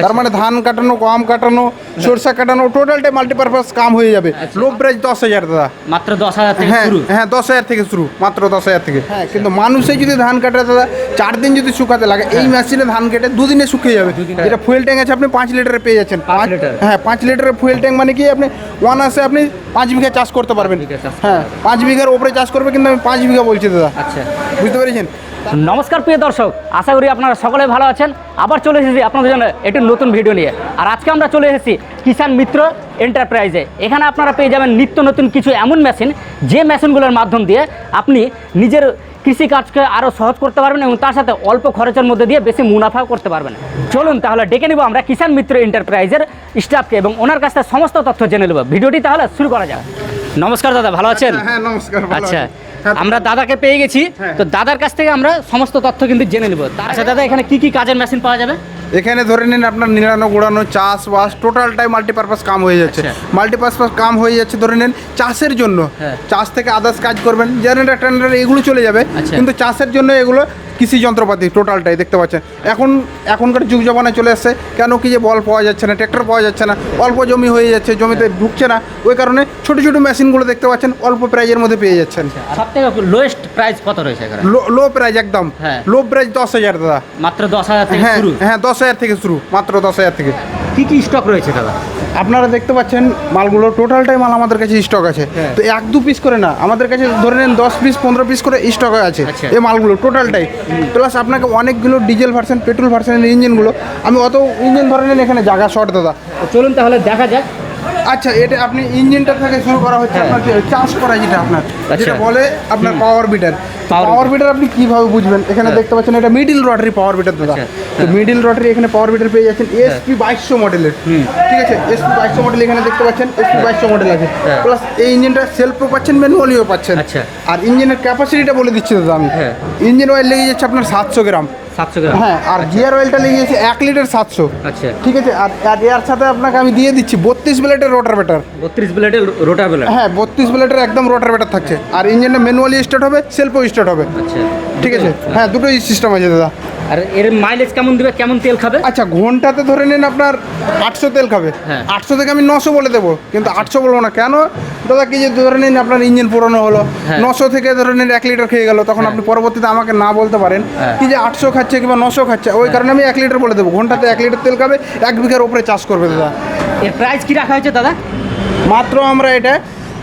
তার মানে ধান কাটানো, গম কাটানো, সরষা কাটানো, টোটালটাই মাল্টিপারপাস কাম হয়ে যাবে। লো প্রাইস 10,000 দাদা, মাত্র 10,000 থেকে হ্যাঁ শুরু। হ্যাঁ 10,000 থেকে শুরু, মাত্র 10,000 থেকে। হ্যাঁ, কিন্তু মানুষে যদি ধান কাটে দাদা 4 দিন যদি শুকাতে লাগে, এই মেশিনে ধান কেটে 2 দিনে শুকিয়ে যাবে। যেটা ফুয়েল ট্যাঙ্ক আছে আপনি 5 লিটারে পেয়ে যাচ্ছেন। 5 লিটার? হ্যাঁ, 5 লিটারের ফুয়েল ট্যাঙ্ক মানে কি আপনি অনায়াসে আপনি 5 বিঘা চাষ করতে পারবেন। হ্যাঁ, 5 বিঘার উপরে চাষ করবে, কিন্তু আমি 5 বিঘা বলছি দাদা। আচ্ছা, বুঝতে পেরেছেন? নমস্কার প্রিয় দর্শক, আশা করি আপনারা সকলে ভালো আছেন। আবার চলে এসেছি আপনাদের জন্য একটি নতুন ভিডিও নিয়ে। আর আজকে আমরা চলে এসেছি কিষাণ মিত্র এন্টারপ্রাইজে। এখানে আপনারা পেয়ে যাবেন নিত্য নতুন কিছু এমন মেশিন, যে মেশিনগুলোর মাধ্যম দিয়ে আপনি নিজের কৃষিকাজকে আরও সহজ করতে পারবেন এবং তার সাথে অল্প খরচের মধ্যে দিয়ে বেশি মুনাফাও করতে পারবেন। চলুন তাহলে ডেকে নিব আমরা কিষাণ মিত্র এন্টারপ্রাইজের স্টাফকে এবং ওনার কাছ থেকে সমস্ত তথ্য জেনে নেব। ভিডিওটি তাহলে শুরু করা যাক। নমস্কার দাদা, ভালো আছেন? হ্যাঁ নমস্কার, ভালো আচ্ছা, আছি। হ্যাঁ, আমরা দাদাকে পেয়ে গেছি, তো দাদার কাছ থেকে আমরা সমস্ত তথ্য কিন্তু জেনে নেব। আচ্ছা দাদা, এখানে কি কি কাজের মেশিন পাওয়া যাবে? এখানে ধরে নিন আপনার নিড়ানো গোড়ানো, চাষবাস টোটালটাই মাল্টিপারপাস কাম হয়ে যাচ্ছে। আচ্ছা। মাল্টিপারপাস কাম হয়ে যাচ্ছে ধরে নিন চাষের জন্য। হ্যাঁ। চাষ থেকে আদার্স কাজ করবেন, জেনারেটর টেনারেটর এগুলো চলে যাবে। আচ্ছা। কিন্তু চাষের জন্য এগুলো কৃষি যন্ত্রপাতি টোটালটাই দেখতে পাচ্ছেন। এখনকার যুগ জমানায় চলে আসছে, কেন কি যে বল পাওয়া যাচ্ছে না, ট্র্যাক্টর পাওয়া যাচ্ছে না, অল্প জমি হয়ে যাচ্ছে, জমিতে ঢুকছে না, ওই কারণে ছোটো ছোটো মেশিনগুলো দেখতে পাচ্ছেন অল্প প্রাইজের মধ্যে পেয়ে যাচ্ছেন। সব থেকে লোয়েস্ট প্রাইস কত রয়েছে এখানে? লো প্রাইজ একদম, হ্যাঁ। লো প্রাইজ 10,000 দাদা। মাত্র 10,000 থেকে হ্যাঁ শুরু। হ্যাঁ 10,000 থেকে শুরু, মাত্র 10,000 থেকে। কি কি স্টক রয়েছে দাদা? আপনারা দেখতে পাচ্ছেন মালগুলো টোটালটাই মাল আমাদের কাছে স্টক আছে। হ্যাঁ। তো 1-2 পিস করে না, আমাদের কাছে ধরে নেন 10 পিস 15 পিস করে স্টক আছে আচ্ছা। এই মালগুলো টোটালটাই। প্লাস আপনাকে অনেকগুলো ডিজেল ভার্সন, পেট্রোল ভার্সনের ইঞ্জিনগুলো, আমি অত ইঞ্জিন ধরে নেন এখানে জায়গা শর্ট দাদা। তো চলুন তাহলে দেখা যাক। আচ্ছা, এটা আপনি ইঞ্জিনটা থেকে শুরু করা হচ্ছে আপনার চাষ করা, যেটা আপনার আচ্ছা। যেটা বলে আপনার পাওয়ার বিটার। Power পাওয়ার বিটার আপনি কিভাবে বুঝবেন? এখানে দেখতে পাচ্ছেন এটা মিডিল রটারি পাওয়ার বিটার দাদা। আচ্ছা। তো মিডিল রটারি এখানে পাওয়ার বিটার পেয়ে যাচ্ছেন এসপি 2200 মডেলের। ঠিক আছে, এসপি 2200 মডেল এখানে দেখতে পাচ্ছেন, এসপি 2200 মডেল আছে। হ্যাঁ। প্লাস এই ইঞ্জিনটা সেলফও পাচ্ছেন, ম্যানুয়ালিও পাচ্ছেন। আচ্ছা। আর ইঞ্জিনের ক্যাপাসিটিটা বলে দিচ্ছি দাদা আমি। হ্যাঁ। ইঞ্জিন অয়েল লেগে যাচ্ছে আপনার 700 গ্রাম। 700 গ্রাম? হ্যাঁ, আর গিয়ার অয়েলটা লেগে যাচ্ছে 1 লিটার 700। আচ্ছা। ঠিক আছে, আর এর সাথে আপনাকে আমি দিয়ে দিচ্ছি 32 ব্লেডের রোটার বেটার। 32 ব্লেডের রোটার ব্লেড? হ্যাঁ, 32 ব্লেডের একদম রোটার বেটার থাকছে। আর ইঞ্জিনটা ম্যানুয়ালি স্টার্ট হবে, সেলফও স্টার্ট হবে। আচ্ছা, ঠিক আছে, হ্যাঁ দুটোই সিস্টেম আছে দাদা। আর এর মাইলেজ কেমন দিবে, কেমন তেল খাবে? আচ্ছা, ঘন্টাতে ধরে নিন আপনার 800 তেল খাবে। হ্যাঁ। 800 থেকে আমি 900 বলে দেবো, কিন্তু 800 বলবো না। কেন দাদা, কি যে ধরে নিন আপনার ইঞ্জিন পুরনো হলো, হ্যাঁ। 900 থেকে ধরে নিন 1 লিটার খেয়ে গেল, তখন আপনি পরবর্তীতে আমাকে না বলতে পারেন হ্যাঁ। কি যে 800 খাচ্ছে কিংবা 900 খাচ্ছে। ওই কারণে আমি 1 লিটার বলে দেবো। ঘন্টাতে 1 লিটার তেল খাবে, 1 বিঘার উপরে চাষ করবে দাদা। এর প্রাইস কি রাখা হয়েছে দাদা? মাত্র আমরা এটা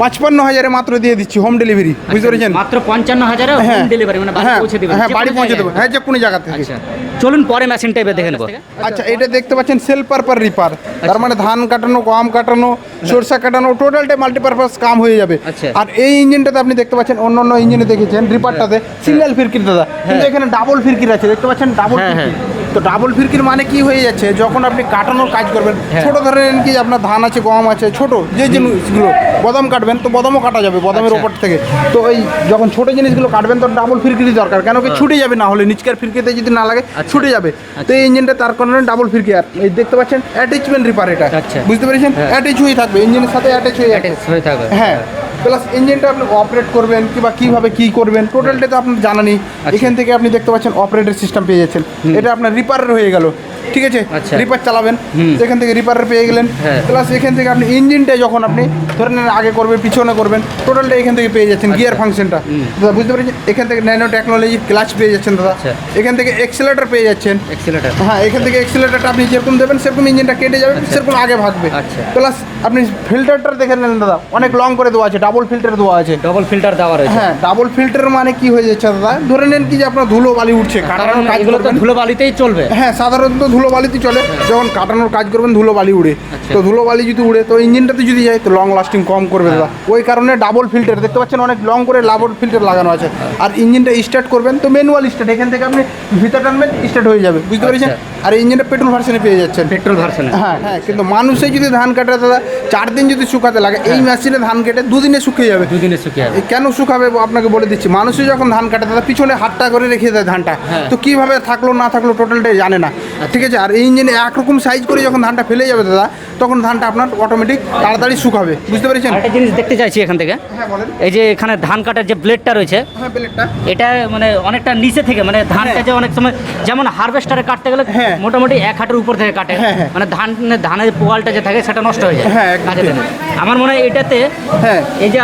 55,000-এ মাত্র দিয়ে দিচ্ছি, হোম ডেলিভারি। বুঝতে পেরেছেন? মাত্র 55,000-এ হোম ডেলিভারি, মানে বাড়ি হ্যাঁ পৌঁছে দেবেন? হ্যাঁ, যে কোনো বাড়ি পৌঁছে জায়গায়? দেবো, হ্যাঁ যে কোনো জায়গা থেকে। আচ্ছা, চলুন পরে মেশিনটা এবার দেখে নেব। আচ্ছা, এটা দেখতে পাচ্ছেন সেল পারপার রিপার। তার মানে ধান কাটানো, গম কাটানো, সরষা কাটানো, টোটালটাই মাল্টিপারপাস কাম হয়ে যাবে। আচ্ছা। আর এই ইঞ্জিনটাতে আপনি দেখতে পাচ্ছেন, অন্য অন্য ইঞ্জিনে দেখেছেন রিপারটাতে সিঙ্গেল ফিরকির দাদা, কিন্তু এখানে ডাবল ফিরকির আছে। দেখতে পাচ্ছেন ডাবল হ্যাঁ, ফিরকি। তো ডাবল ফিরকির মানে কি হয়ে যাচ্ছে, যখন আপনি কাটানোর কাজ করবেন, হ্যাঁ। ছোট ধরেন কি আপনার ধান আছে, গম আছে, ছোট যে জিনিসগুলো বাদাম কাটবেন, তো বাদামও কাটা যাবে বাদামের আচ্ছা। ওপর থেকে। তো এই যখন ছোট জিনিসগুলো কাটবেন, তো ডাবল ফিরকিরই দরকার। কেন কি ছুটে যাবে, না হলে নিচকার ফিরকিতে যদি না লাগে ছুটে যাবে। তো এই ইঞ্জিনটা তার কারণে ডাবল ফিরকি। আর এই দেখতে পাচ্ছেন অ্যাটাচমেন্ট রিপার এটা। আচ্ছা। বুঝতে পেরেছেন? হ্যাঁ। অ্যাটাচ হয়ে থাকবে, ইঞ্জিনের সাথে অ্যাটাচ হয়ে যাবে। Attach হয়ে থাকবে। হ্যাঁ, প্লাস ইঞ্জিনটা আপনি অপারেট করবেন কিংবা কিভাবে কি করবেন, টোটালটা তো আপনার জানা নেই। এখান থেকে আপনি দেখতে পাচ্ছেন অপারেটর সিস্টেম পেয়ে যাচ্ছেন। এটা আপনার রিপারের হয়ে গেল। ঠিক আছে, আচ্ছা। রিপার চালাবেন, হুম। এখান থেকে রিপারের পেয়ে গেলেন। হ্যাঁ। প্লাস এখান থেকে আপনি ইঞ্জিনটা যখন আপনি ধরে নেন আগে করবেন পিছনে করবেন, টোটালটা এখান থেকে পেয়ে যাচ্ছেন। গিয়ার ফাংশনটা দাদা বুঝতে পেরেছেন? এখান থেকে ন্যানো টেকনোলজি ক্লাচ পেয়ে যাচ্ছেন দাদা। আচ্ছা। এখান থেকে এক্সেলেটর পেয়ে যাচ্ছেন। এক্সিলেটর? হ্যাঁ, এখান থেকে এক্সেলেটরটা আপনি যেরকম দেবেন সেরকম ইঞ্জিনটা কেটে যাবে, সেরকম আগে ভাগবে। আচ্ছা। প্লাস আপনি ফিল্টারটা দেখে নেন দাদা, অনেক লং করে দেওয়া আছে, ডাবল ফিল্টার দেওয়া আছে। ডবল ফিল্টার দেওয়া রয়েছে? হ্যাঁ, ডাবল ফিল্টার মানে কি হয়ে যাচ্ছে দাদা, ধরে নেন কি যে আপনার ধুলো বালি উঠছে, কারণ কাটানোর কাজ এগুলো তো করবেন। ধুলো বালিতেই চলবে। হ্যাঁ, সাধারণত ধুলো বালিতে চলে। যখন কাটানোর কাজ করবেন ধুলো বালি উড়ে। আচ্ছা। তো ধুলো বালি যদি উড়ে, তো ইঞ্জিনটাতে যদি যায়, তো লং লাস্টিং কম করবে দাদা। ওই কারণে ডাবল ফিল্টার দেখতে পাচ্ছেন, অনেক লং করে ডাবল ফিল্টার লাগানো আছে। আর ইঞ্জিনটা স্টার্ট করবেন তো ম্যানুয়াল স্টার্ট, এখান থেকে আপনি ভিতর টানবেন, স্টার্ট হয়ে যাবে। বুঝতে পেরেছেন? আর ইঞ্জিনটা পেট্রোল ভার্সনে পেয়ে যাচ্ছেন। পেট্রোল ভার্সনে? হ্যাঁ হ্যাঁ, কিন্তু মানুষে যদি ধান কাটে দাদা 4 দিন যদি শুকাতে লাগে, এই মেশিনে ধান কেটে 2 দিনে শুকিয়ে যাবে। 2 দিনে শুকিয়ে যাবে? এই কেন শুকাবে আপনাকে বলে দিচ্ছি। মানুষে যখন ধান কাটে দাদা পিছনে হাতটা করে রেখে দেয় ধানটা, হ্যাঁ। তো কিভাবে থাকলো না থাকলো টোটালটাই জানে না। ঠিক আছে, আর এই ইঞ্জিনে একরকম সাইজ করে যখন ধানটা ফেলে যাবে দাদা, তখন ধানটা আপনার অটোমেটিক তাড়াতাড়ি শুকাবে। বুঝতে পেরেছেন? একটা জিনিস দেখতে চাইছি এখান থেকে। হ্যাঁ বলেন। এই যে এখানে ধান কাটার যে ব্লেডটা রয়েছে, হ্যাঁ, প্লেটটা এটা মানে অনেকটা নিচে থেকে, মানে ধানটা হ্যাঁ। যে অনেক সময় যেমন হারভেস্টারে কাটতে গেলে হ্যাঁ। মোটামুটি 1 হাঁটুর উপর থেকে কাটে, হ্যাঁ, হ্যাঁ। মানে ধানের পোয়ালটা যে থাকে সেটা নষ্ট হয়ে যায় হ্যাঁ, একদম কাজে ঠিক। দেবে। আমার মনে হয় এটাতে হ্যাঁ। এই যে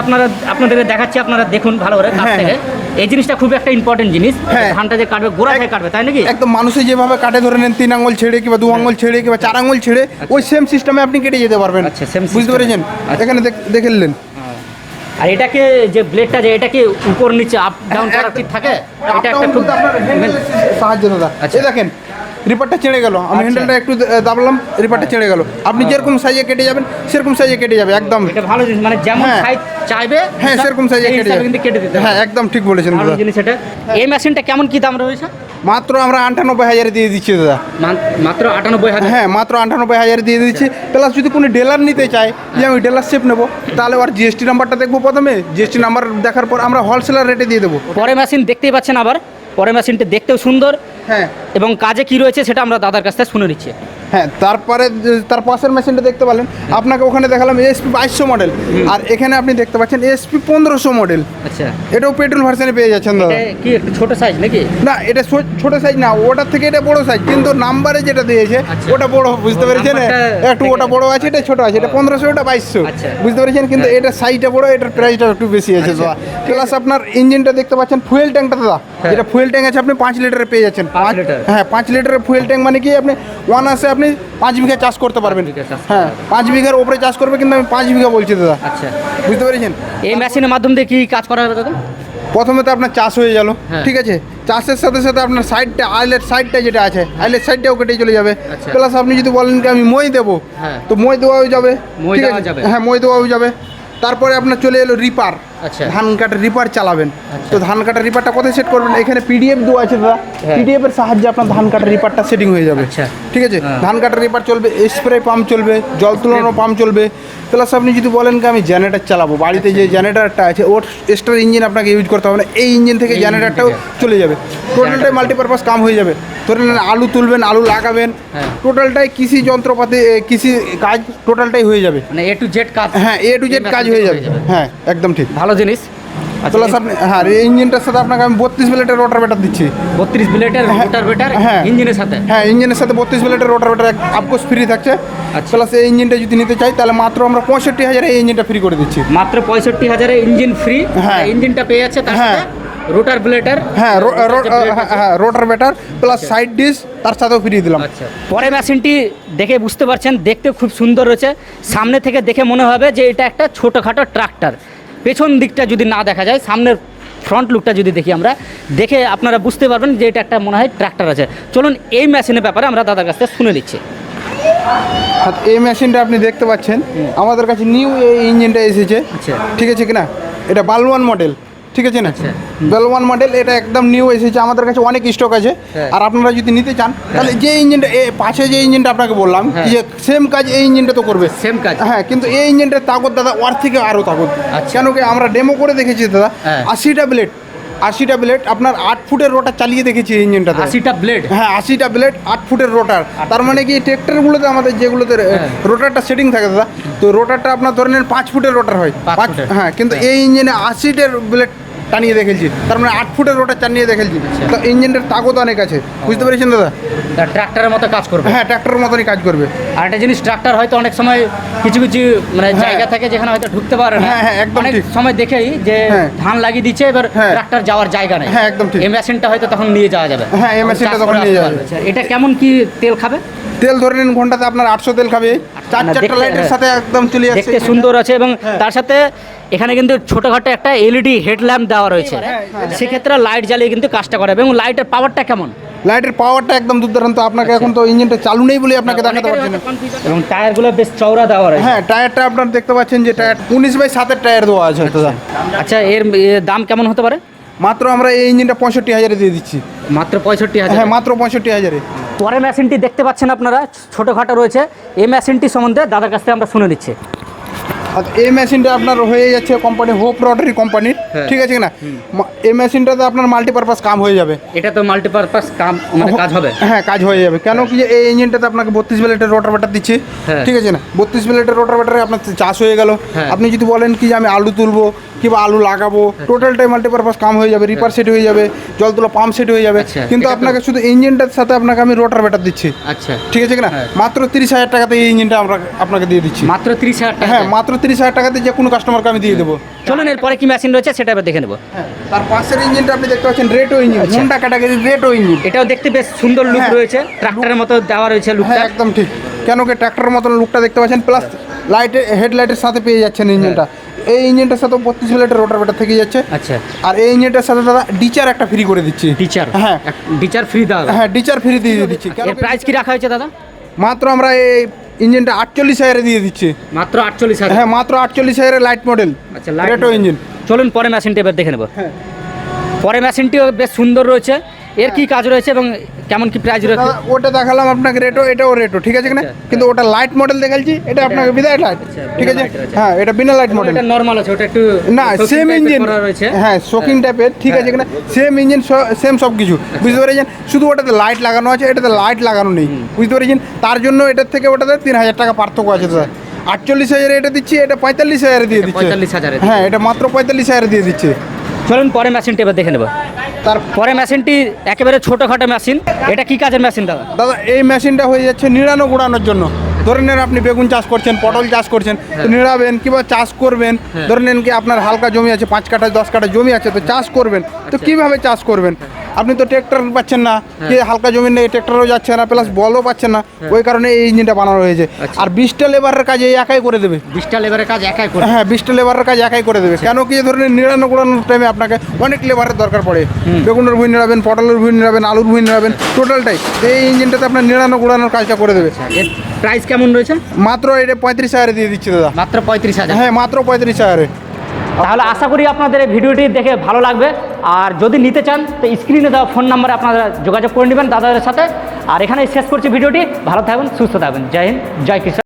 আপনাদেরকে দেখাচ্ছি, আপনারা দেখুন ভালো করে কাছ হ্যাঁ, থেকে, এই জিনিসটা খুব একটা ইম্পর্টেন্ট জিনিস। হ্যাঁ। ধানটা যে কাটবে গোড়া থেকে কাটবে, তাই নাকি? একদম মানুষে যেভাবে কাটে ধরে নেন 3 আঙুল ছেড়ে কিংবা 2 আঙুল ছেড়ে কিংবা 4 আঙুল ছেড়ে, ওই সেম সিস্টেমে আপনি কেটে যেতে পারবেন। আচ্ছা, same বুঝতে system। পেরেছেন? আচ্ছা। এখানে দেখে নিলেন। আর এটাকে যে ব্লেডটা যে এটা কি উপর নিচে আপ ডাউন করার কি থাকে? এটা একটা খুব সাহায্য দাদা। আচ্ছা। এই দেখেন রিপারটা ছেড়ে গেল, আমি আচ্ছা। হ্যান্ডেলটা একটু দাবলাম, রিপারটা ছেড়ে গেল। আপনি যেরকম সাইজে কেটে যাবেন সেরকম সাইজে কেটে যাবে একদম। এটা ভালো জিনিস, মানে যেমন হ্যাঁ। সাইজ চাইবে হ্যাঁ, সেরকম সাইজে সেই কেটে হিসাবে যাবে। কিন্তু কেটে দিতে হবে। হ্যাঁ, একদম ঠিক বলেছেন ভালো দাদা। জিনিস এটা। এই মেশিনটা কেমন কি দাম রয়েছে? মাত্র আমরা 98,000 দিয়ে দিচ্ছি দাদা। মাত্র 98,000। হ্যাঁ, মাত্র 98,000 দিয়ে দিচ্ছি। প্লাস যদি কোনো ডিলার নিতে চায় যে আমি ডিলারশিপ নেবো, তাহলে ওর জিএসটি নাম্বারটা দেখবো প্রথমে, জিএসটি নাম্বার দেখার পর আমরা হোলসেলার রেটে দিয়ে দেবো। পরে মেশিন দেখতেই পাচ্ছেন, আবার পরে মেশিনটা দেখতেও সুন্দর হ্যাঁ এবং কাজে কি রয়েছে সেটা আমরা দাদার কাছ থেকে শুনে নিচ্ছি। হ্যাঁ, তারপরে তার পাশের মেশিনটা দেখতে পেলেন, আপনাকে ওখানে দেখালাম এসপি 2200 মডেল, আর এখানে আপনি দেখতে পাচ্ছেন এসপি 1500 মডেল। আচ্ছা, এটাও পেট্রোল ভার্সনে পেয়ে যাচ্ছেন দাদা। এটা কি একটু ছোট সাইজ নাকি? না, এটা ছোট সাইজ না, ওটার থেকে এটা বড় সাইজ, কিন্তু নাম্বারে যেটা দিয়েছে আচ্ছা। ওটা বড়, বুঝতে পেরেছেন? নাম্বারটা একটু থেকে- ওটা বড় আছে, এটা ছোট আছে, এটা 1500, এটা 2200, আচ্ছা। বুঝতে পেরেছেন? কিন্তু এটা সাইজটা বড়, এটার প্রাইসটা একটু বেশি আছে আচ্ছা। দাদা। প্লাস আপনার ইঞ্জিনটা দেখতে পাচ্ছেন, ফুয়েল ট্যাঙ্কটা দাদা, হ্যাঁ। যেটা ফুয়েল ট্যাঙ্ক আছে আপনি 5 লিটারে পেয়ে যাচ্ছেন। 5 লিটার? হ্যাঁ, 5 লিটারের ফুয়েল ট্যাঙ্ক মানে কি আপনি ওয়ানাসে আপনি 5 বিঘা চাষ করতে পারবেন। বিঘা চাষ করতে হ্যাঁ, 5 বিঘার উপরে চাষ করবে, কিন্তু আমি 5 বিঘা বলছি দাদা, আচ্ছা, বুঝতে পেরেছেন? এই মেশিনের মাধ্যম দিয়ে কি কাজ করা হবে দাদা? প্রথমে তো আপনার চাষ হয়ে গেল, হ্যাঁ। ঠিক আছে? চাষের সাথে সাথে আপনার সাইডটা, আইলের সাইডটা যেটা আছে, আইলের সাইডটাও কেটে চলে যাবে। আচ্ছা। প্লাস আপনি যদি বলেন কি আমি মই দেবো, হ্যাঁ। তো মই দেওয়াও যাবে, মই ঠিক দেওয়া আছে? যাবে। হ্যাঁ, মই দেওয়াও যাবে। তারপরে আপনার চলে এলো রিপার, আচ্ছা। ধান কাটার রিপার চালাবেন। আচ্ছা। তো ধান কাটার রিপারটা কোথায় সেট করবেন? এখানে পিডিএফ দেওয়া আছে দাদা, হ্যাঁ। পিডিএফ এর সাহায্যে আপনার ধান কাটার রিপারটা সেটিং হয়ে যাবে। আচ্ছা। ঠিক আছে, হ্যাঁ। ধান কাটার রিপার চলবে, স্প্রে পাম্প চলবে, জল তুলানো পাম্প চলবে। প্লাস আপনি যদি বলেন কি আমি জেনারেটর চালাবো, বাড়িতে যে জেনারেটরটা আছে ওর এক্সট্রা ইঞ্জিন আপনাকে ইউজ করতে হবে না, এই ইঞ্জিন থেকে এই ইঞ্জিন জেনারেটরটাও থেকে। চলে যাবে। টোটালটাই মাল্টিপারপাস কাম হয়ে যাবে। ধরেন আলু তুলবেন, আলু লাগাবেন, হ্যাঁ। টোটালটাই কৃষি যন্ত্রপাতি, কৃষি কাজ টোটালটাই হয়ে যাবে। মানে এ টু জেড কাজ। হ্যাঁ, এ টু জেড এই কাজ machine হয়ে থেকে যাবে। হ্যাঁ, একদম ঠিক। ভালো জিনিস। আচ্ছা, প্লাস আপনি হ্যাঁ, এই ইঞ্জিনটার সাথে আপনাকে আমি 32 ব্লেডের রোটার বেটার দিচ্ছি। 32 ব্লেডের রোটার বেটার হ্যাঁ। ইঞ্জিনের সাথে। হ্যাঁ, ইঞ্জিনের সাথে 32 ব্লেডের রোটার বেটার আপকোর্স ফ্রি থাকছে। আচ্ছা। প্লাস এই ইঞ্জিনটা যদি নিতে চাই তাহলে মাত্র আমরা 65,000 এই ইঞ্জিনটা ফ্রি করে দিচ্ছি। মাত্র 65,000 ইঞ্জিন ফ্রি। হ্যাঁ। ইঞ্জিনটা পেয়ে যাচ্ছে তার হ্যাঁ। সাথে রোটার ব্লেডার। হ্যাঁ, রোটার বেটার প্লাস সাইড ডিশ তার সাথেও ফ্রি দিলাম। আচ্ছা, পরে মেশিনটি দেখে বুঝতে পারছেন, দেখতে খুব সুন্দর রয়েছে। সামনে থেকে দেখে মনে হবে যে এটা একটা ছোটোখাটো ট্রাক্টর। পেছন দিকটা যদি না দেখা যায়, সামনের ফ্রন্ট লুকটা যদি দেখি আমরা, দেখে আপনারা বুঝতে পারবেন যে এটা একটা মনে হয় ট্রাক্টর আছে। চলুন এই মেশিনের ব্যাপারে আমরা দাদার কাছ থেকে শুনে নিচ্ছি। আর এই মেশিনটা আপনি দেখতে পাচ্ছেন, আমাদের কাছে নিউ এই ইঞ্জিনটা এসেছে। আচ্ছা। ঠিক আছে কিনা? এটা বালওয়ান মডেল, ঠিক আছে না? আচ্ছা। বালওয়ান মডেল, এটা একদম নিউ এসেছে, আমাদের কাছে অনেক স্টক আছে। হ্যাঁ। আর আপনারা যদি নিতে চান তাহলে যে ইঞ্জিনটা পাশে যে ইঞ্জিনটা আপনাকে বললাম হ্যাঁ। যে সেম কাজ এই ইঞ্জিনটা তো করবে। সেম কাজ। হ্যাঁ, কিন্তু এই ইঞ্জিনটার তাগত দাদা ওর থেকে আরও তাগত। আচ্ছা। কেন কি আমরা ডেমো করে দেখেছি দাদা, হ্যাঁ। 80টা ব্লেড আপনার 8 ফুটের রোটার চালিয়ে দেখেছি এই ইঞ্জিনটাতে। 80টা ব্লেড। হ্যাঁ, 80টা ব্লেড 8 ফুটের রোটার। তার মানে কি ট্র্যাক্টরগুলোতে আমাদের যেগুলোতে হ্যাঁ। রোটারটা সেটিং থাকে দাদা, তো রোটারটা আপনার ধরে নেন 5 ফুটের রোটার হয়। 5 ফুটের। হ্যাঁ, কিন্তু হ্যাঁ। এই ইঞ্জিনে 80টার ব্লেড টানিয়ে দেখেছি, তার মানে 8 ফুটের রোটার টানিয়ে দেখেছি। তো ইঞ্জিনের তাগত অনেক আছে, বুঝতে পেরেছেন দাদা? ট্রাক্টরের মতো কাজ করবে। হ্যাঁ, ট্র্যাক্টরের মতনই কাজ করবে। আর একটা জিনিস, ট্রাক্টর হয়তো অনেক সময় কিছু কিছু মানে হ্যাঁ। জায়গা থাকে যেখানে হয়তো ঢুকতে পারে না। হ্যাঁ, হ্যাঁ, একদম অনেক ঠিক। সময় দেখেই যে হ্যাঁ। ধান লাগিয়ে দিচ্ছে, এবার হ্যাঁ। ট্রাক্টর যাওয়ার জায়গা নেই। হ্যাঁ, একদম ঠিক। এই মেশিনটা হয়তো তখন নিয়ে যাওয়া যাবে। হ্যাঁ, এই মেশিনটা চাষ তখন করে নিয়ে আসতে যাওয়া পারবে। আচ্ছা, এটা কেমন কি তেল খাবে? তেল ধরে নিন ঘন্টাতে আপনার 800 তেল খাবে। না, 4টা দেখতে- লাইটের হ্যাঁ। সাথে একদম চলে যাচ্ছে। দেখতে সুন্দর আছে এবং হ্যাঁ। তার সাথে এখানে কিন্তু ছোটখাটো একটা এলইডি হেডল্যাম্প দেওয়া রয়েছে। সেক্ষেত্রে লাইট জ্বালিয়ে কিন্তু কাজটা করে এবং লাইটের পাওয়ারটা কেমন? লাইটের পাওয়ারটা একদম দুর্দান্ত। আপনাকে এখন তো ইঞ্জিনটা চালু নেই বলে আপনাকে দেখাতে পারছি না। এবং টায়ারগুলো বেশ চওড়া দেওয়া রয়েছে। হ্যাঁ, টায়ারটা আপনার দেখতে পাচ্ছেন যে টায়ার 19/7 টায়ার দেওয়া আছে দাদা। আচ্ছা, এর দাম কেমন হতে পারে? মাত্র আমরা এই ইঞ্জিনটা 65,000 দিয়ে দিচ্ছি। মাত্র 65,000। হ্যাঁ, মাত্র 65,000। পরে মেশিনটি দেখতে পাচ্ছেন আপনারা, ছোটোখাটো রয়েছে। এই মেশিনটি সম্বন্ধে দাদার কাছ থেকে আমরা শুনে নিচ্ছি। আর এই মেশিনটা আপনার হয়ে যাচ্ছে কোম্পানি হোপ রটারি কোম্পানির, হ্যাঁ। ঠিক আছে কিনা? এই মেশিনটাতে আপনার মাল্টিপারপাস কাম হয়ে যাবে। এটা তো মাল্টিপারপাস কাজ হবে। হ্যাঁ, কাজ হয়ে যাবে। কেন কি যে এই ইঞ্জিনটাতে আপনাকে 32 ব্লেডের রোটাভেটর দিচ্ছে, হ্যাঁ। ঠিক আছে না? 32 ব্লেডের রোটাভেটরে আপনার চাষ হয়ে গেল। হ্যাঁ। আপনি যদি বলেন কি যে আমি আলু তুলবো কিংবা আলু লাগাবো, টোটালটাই মাল্টিপারপাস কাম হয়ে যাবে। রিপার সেট হয়ে যাবে, জল তোলা পাম্প সেট হয়ে যাবে। আচ্ছা, কিন্তু এটা তো- আপনাকে শুধু ইঞ্জিনটার সাথে আপনাকে আমি রোটাভেটর দিচ্ছি, আচ্ছা, ঠিক আছে কিনা? হ্যাঁ। মাত্র 30,000 টাকাতে এই ইঞ্জিনটা আমরা আপনাকে দিয়ে দিচ্ছি। মাত্র 30,000 টাকা। হ্যাঁ, মাত্র 30,000 টাকাতে যে কোনো কাস্টমারকে আমি দিয়ে দেবো। চলুন এরপরে কি মেশিন রয়েছে সেটা এবার দেখে নেবো। হ্যাঁ, তার পাশের ইঞ্জিনটা আপনি দেখতে পাচ্ছেন রেটো ইঞ্জিন, আচ্ছা। হোন্ডা ক্যাটাগরির রেটো ইঞ্জিন। এটাও দেখতে বেশ সুন্দর লুক হ্যাঁ। রয়েছে, ট্রাক্টরের মতো দেওয়া রয়েছে লুকটা। হ্যাঁ, একদম ঠিক। কেন কি ট্র্যাক্টরের মতন লুকটা দেখতে পাচ্ছেন, প্লাস লাইটে হেডলাইটের সাথে পেয়ে যাচ্ছেন ইঞ্জিনটা। এই ইঞ্জিনটার সাথে 32 ব্লেডের রোটাভেটর থেকে যাচ্ছে। আচ্ছা, আর এই ইঞ্জিনটার সাথে দাদা ডিচার একটা ফ্রি করে দিচ্ছি। টিচার, হ্যাঁ। টিচার ফ্রি দাও। হ্যাঁ, ডিচার ফ্রি দিয়ে দিচ্ছি। কেন এর কি- প্রাইস কি রাখা হয়েছে দাদা? মাত্র আমরা এই ইঞ্জিনটা 48,000 দিয়ে দিচ্ছি। মাত্র 48,000। হ্যাঁ, মাত্র 48,000 লাইট মডেল আচ্ছা, light রেটো model। ইঞ্জিন। চলুন পরে মেশিনটা এবার দেখে নেবো। হ্যাঁ। পরে মেশিনটিও বেশ সুন্দর রয়েছে। এর কি কাজ রয়েছে এবং কেমন কি প্রাইস রয়েছে? দাদা, ওটা দেখালাম আপনাকে রেটো, এটাও রেটো, ঠিক আছে কিনা? আচ্ছা, কিন্তু ওটা লাইট মডেল দেখাচ্ছি, এটা আপনাকে বিদায় লাইট, আচ্ছা, ঠিক বিনা আছে? light রয়েছে। হ্যাঁ, এটা বিনা লাইট মডেল। এটা নরমাল আছে, ওটা একটু না, shocking সেম type এর ইঞ্জিন। করা রয়েছে। হ্যাঁ, শোকিং টাইপের, ঠিক আছে কিনা? সেম ইঞ্জিন, সেম সব কিছু, বুঝতে পেরেছেন? শুধু ওটাতে লাইট লাগানো আছে, এটাতে লাইট লাগানো নেই, বুঝতে পেরেছেন? তার জন্য এটার থেকে ওটাতে 3,000 টাকা পার্থক্য আছে দাদা। 48,000 এটা দিচ্ছি, এটা 45,000 দিয়ে দিচ্ছে। 45,000 হ্যাঁ, এটা মাত্র 45,000 দিয়ে দিচ্ছে। চলুন পরে মেশিনটি এবার দেখে নেবো। তার পরে মেশিনটি একেবারে ছোটোখাটো মেশিন। এটা কি কাজের মেশিন দাদা? দাদা, এই মেশিনটা হয়ে যাচ্ছে নিড়ানো গুড়ানোর জন্য। ধরে নেন আপনি বেগুন চাষ করছেন, পটল চাষ করছেন, তো নিড়াবেন কিংবা চাষ করবেন। ধরে নেন কি আপনার হালকা জমি আছে, 5 কাঠা 10 কাঠা জমি আছে, তো চাষ করবেন, তো কিভাবে চাষ করবেন? আপনি তো ট্রেক্টর পাচ্ছেন না, কি হালকা জমি নেই, ট্রেক্টরও যাচ্ছে না, প্লাস বলও পাচ্ছেন না, ওই কারণে এই ইঞ্জিনটা বানানো হয়েছে। আচ্ছা। আর 20টা লেবারের কাজ এই একাই করে দেবে। 20টা লেবারের কাজ একাই করে। হ্যাঁ, 20টা লেবারের কাজ একাই করে দেবে। কেন কি ধরে নিন নিড়ানো গুড়ানোর টাইমে আপনাকে অনেক লেবারের দরকার পড়ে। বেগুনের ভুঁই নিড়াবেন, পটলের ভুঁই নিড়াবেন, আলুর ভুঁই নিড়াবেন, টোটালটাই এই ইঞ্জিনটাতে আপনার নিড়ানো গুড়ানোর কাজটা করে দেবে। এর প্রাইস কেমন রয়েছে? মাত্র এটা 35,000 দিয়ে দিচ্ছি দাদা। মাত্র 35,000। হ্যাঁ, মাত্র 35,000। তাহলে আশা করি আপনাদের এই ভিডিওটি দেখে ভালো লাগবে। আর যদি নিতে চান তো স্ক্রিনে দেওয়া ফোন নাম্বারে আপনারা যোগাযোগ করে নেবেন দাদাদের সাথে। আর এখানে শেষ করছি ভিডিওটি। ভালো থাকবেন, সুস্থ থাকবেন। জয় হিন্দ, জয় কৃষ্ণ।